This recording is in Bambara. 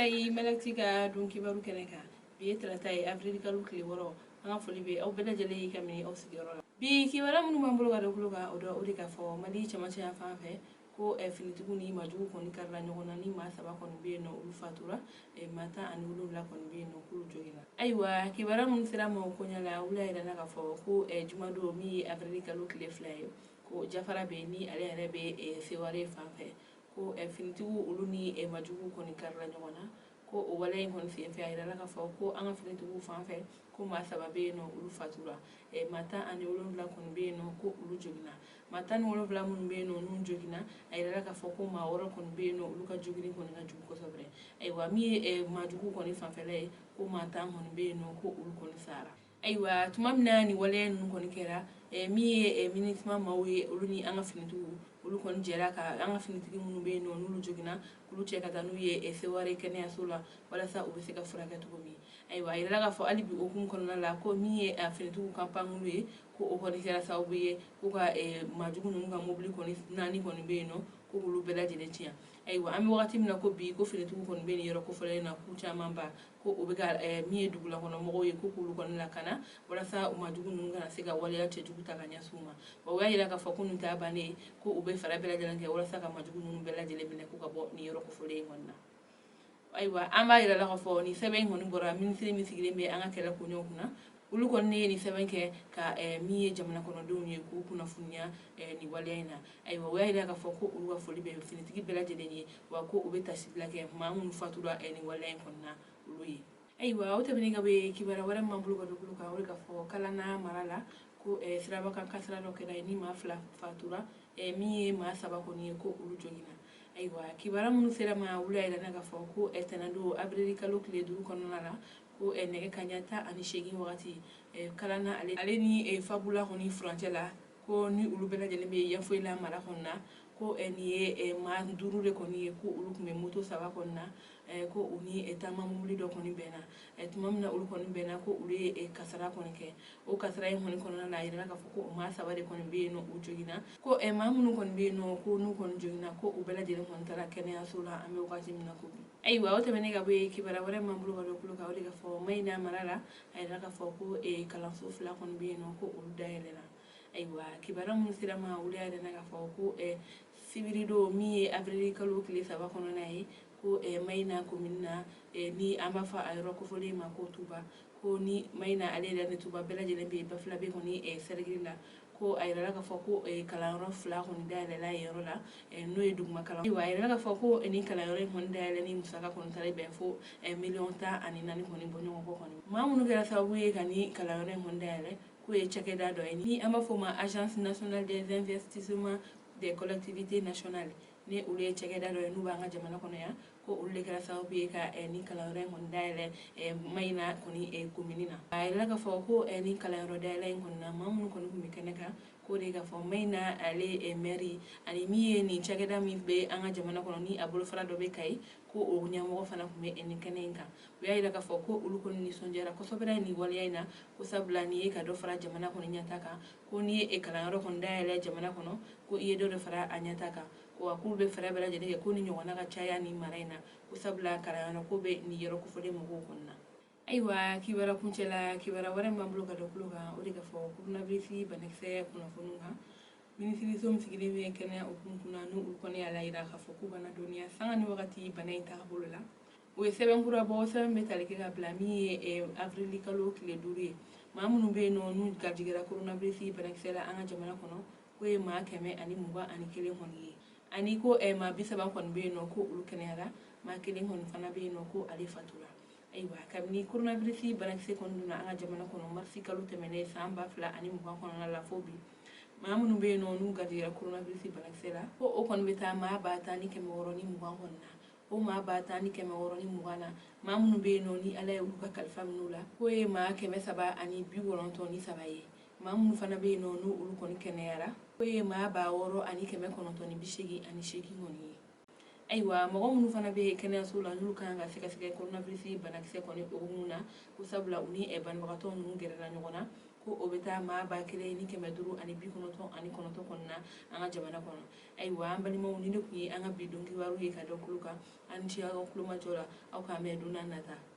i melekti ka dun kibaru kɛnɛ kan bi ye tarata ye avril kalo tile wɔɔrɔ an ka foli bɛ aw bɛɛ lajɛlen y'i ka minɛ aw sigiyɔrɔ la bi kibaruya minnu b'an bolo ka da kulo kan o de ka fɔ mali cɛmancɛ yan fan fɛ ko finitigiw ni majugu kɔni karila ɲɔgɔn na ni maa saba kɔni bɛ yen nɔ olu fatura maa 17 kɔni bɛ yen nɔ k'olu jogina ayiwa kibaruya minnu sera ma o koɲa la olu y'a yirana k'a fɔ ko jumadon min ye avril kalo tile 2 ye ko jafara bɛ ni ale yɛrɛ bɛ seware fan fɛ ko finitigiw olu ni majugu kɔni karila ɲɔgɔn na ko o waleya in kɔni senfɛ a yirala k'a fɔ ko an ka finitigiw fan fɛ ko maa saba bɛ yen nɔ olu fatura maa 17 kɔni bɛ yen nɔ ko olu jogina maa 17 minnu bɛ yen nɔ n'u jogina a yirala k'a fɔ ko maa 6 kɔni bɛ yen nɔ olu ka jogini kɔni ka jugu kosɛbɛ ayiwa min ye maajugu kɔni fanfɛla ye ko maa 10 kɔni bɛ yen nɔ ko olu kɔni sara ayiwa tuma min na ni waleya ninnu kɔni kɛra min ye minisma maaw ye olu ni an ka finitigiw olu kɔni jɛra ka an ka finitigi minnu bɛ yen nɔ n'olu jogina k'olu cɛ ka taa n'u ye seware kɛnɛyaso la walasa u bɛ se ka furakɛ cogo min ayiwa a yirala k'a fɔ hali bi okumu kɔnɔna la ko min ye finitigiw ka pankulu ye ko o kɔni kɛra sababu ye ko ka maajugu ninnu ka mobili kɔni 4 kɔni bɛ yen nɔ ko olu bɛɛ lajɛlen tiɲɛ ayiwa an bɛ wagati min na ko bi ko finitigiw kɔni bɛ nin yɔrɔ kofɔlen na k'u caman ba ko o bɛ ka min ye dugulakɔnɔmɔgɔw ye ko k'olu kɔni lakana walasa u maajugu ninnu kana se ka waleya cɛjugu ta ka ɲɛsin u ma wa o y'a yira k'a fɔ ko nin t'a bannen ye ko u bɛ fɛɛrɛ bɛɛ lajɛlen kɛ walasa ka maajugu ninnu bɛɛ lajɛlen minɛ ko ka bɔ nin yɔrɔ kofɔlen in kɔni na ayiwa an b'a yirala k'a fɔ nin sɛbɛn in kɔni bɔra minisiri min sigilen bɛ an ka kɛlɛ koɲɛw kunna olu kɔni ye nin sɛbɛn kɛ ka min ye jamana kɔnɔdenw ye k'u kunnafoniya nin waleya in na ayiwa o y'a yira k'a fɔ ko olu ka foli bɛ finitigi bɛɛ lajɛlen ye wa ko u bɛ tasibila kɛ maa minnu fatura nin waleya in kɔnɔna olu ye ayiwa o tɛmɛnen ka bɔ yen kibaruya wɛrɛ min b'an bolo ka don kulo kan o de ka fɔ kalana mara la ko sirabakan kasira dɔ kɛra ni maa 2 fatura min ye maa 7 kɔni ye ko olu jogina ayiwa kibaruya minnu sera ma olu y'a yirana k'a fɔ ko tɛnɛndon avril kalo tile 5 kɔnɔna la ko nɛgɛ kaɲa 18 wagati kalana ale ni fabula kɔni furancɛ la ko ni olu bɛɛ lajɛlen bɛ yafoyila mara kɔnɔna na ko nin ye maa 5 de kɔni ye ko olu tun bɛ moto 7 kɔni na ko u ni taama mobili dɔ kɔni bɛnna tuma min na olu kɔni bɛnna ko olu ye kasara kɔni kɛ o kasara in kɔni kɔnɔna la a yirala k'a fɔ ko maa 7 de kɔni bɛ yen nɔ u jogina ko maa minnu kɔni bɛ yen nɔ ko n'u kɔni jogina ko u bɛɛ lajɛlen kɔni taara kɛnɛyaso la an bɛ wagati min na ko bi ayiwa o tɛmɛnen ka bɔ yen kibaruya wɛrɛ min b'an bolo ka don kulo kan o de ka fɔ Mayina mara la a yirala k'a fɔ ko kalanso 2 kɔni bɛ yen nɔ ko olu dayɛlɛla ayiwa kibaruya minnu sera ma olu y'a yirana k'a fɔ ko sibiridon min ye avril kalo tile 3 kɔnɔna ye ko Mayina komini na ni an b'a fɔ a yɔrɔ kofɔlen ma ko Tuba ko ni Mayina ale yɛrɛ ni Tuba bɛɛ lajɛlen bɛ Bafulabe kɔni sɛrɛgili la ko a yirala k'a fɔ ko kalanyɔrɔ 2 kɔni dayɛlɛla yen yɔrɔ la n'o ye duguma kalan ayiwa a yirala k'a fɔ ko ni kalanyɔrɔ in kɔni dayɛlɛ ni musaka kɔni taara bɛn fo $14 kɔni bɔ ɲɔgɔn kɔ kɔni maa minnu kɛra sababu ye ka ni kalanyɔrɔ in kɔni dayɛlɛ k'o ye cakɛda dɔ ye ni an b'a fɔ o ma agence nationale des investissements des collectivités nationales ni olu ye cakɛda dɔ ye n'u b'an ka jamana kɔnɔ yan ko olu de kɛra sababu ye ka ni kalanyɔrɔ in kɔni dayɛlɛ Mayina kɔni komini na a yirala k'a fɔ ko ni kalanyɔrɔ dayɛlɛ in kɔni na maa minnu kɔni tun bɛ kɛnɛ kan ko de k'a fɔ Mayina ale maire ani min ye nin cakɛda min bɛ an ka jamana kɔnɔ ni a bolofara dɔ bɛ Kayi ko o ɲɛmɔgɔ fana tun bɛ nin kɛnɛ in kan u y'a yira k'a fɔ ko olu kɔni nisɔndiyara kosɛbɛ nin waleya in na ko sabula ni ye ka dɔ fara jamana kɔni ɲɛta kan ko ni ye kalanyɔrɔ kɔni dayɛlɛ jamana kɔnɔ ko i ye dɔ de fara a ɲɛta kan ko wa k'ulu bɛ fɛɛrɛ bɛɛ lajɛlen kɛ ko ni ɲɔgɔnna ka caya ni mara in na ko sabula kalanyɔrɔ ko bɛ nin yɔrɔ kofɔlen mɔgɔw kɔni na ayiwa kibaruya kuncɛ la kibaruya wɛrɛ min b'an bolo ka don kulo kan o de ka fɔ coronavirus banakisɛ kunnafoniw kan minisiriso min sigilen bɛ kɛnɛya hukumu kunna n'olu kɔni y'a jira k'a fɔ k'u bana dɔnniya sanga ni wagati bana in taabolo la o ye sɛbɛn kura bɔ sɛbɛn bɛ tali kɛ ka bila min ye avril kalo tile 5 ye maa minnu bɛ yen nɔ n'u garijɛgɛra coronavirus banakisɛ la an ka jamana kɔnɔ k'o ye maa 121 kɔni ye ani ko maa 30 kɔni bɛ yen nɔ ko olu kɛnɛyara maa 1 kɔni fana bɛ yen nɔ ko ale fatura ayiwa kabini coronavirus banakisɛ kɔni donna an ka jamana kɔnɔ marisi kalo tɛmɛnen san 2020 kɔnɔna la fo bi maa minnu bɛ yen nɔ n'u garijɛgɛra coronavirus banakisɛ la ko o kɔni bɛ taa maa 10,620 kɔni na o maa 10,620 na maa minnu bɛ yen nɔ ni ala ye olu ka kalifa minɛ u la k'o ye maa 393 ye maa minnu fana bɛ yen nɔ n'u olu kɔni kɛnɛyara k'o ye maa 6,988 kɔni ye ayiwa mɔgɔ minnu fana bɛ kɛnɛyaso la n'olu kan ka sɛgɛsɛgɛ coronavirus banakisɛ kɔni hukumu na ko sabula u ni banabagatɔ ninnu gɛrɛla ɲɔgɔn na ko o bɛ taa maa 1599 kɔnɔna an ka jamana kɔnɔ ayiwa an balimaw ni ne kun ye an ka bi dɔn kibaru ye ka da kulo kan an ni ce aw ka kulomajɔ la aw k'an bɛn don n'a nata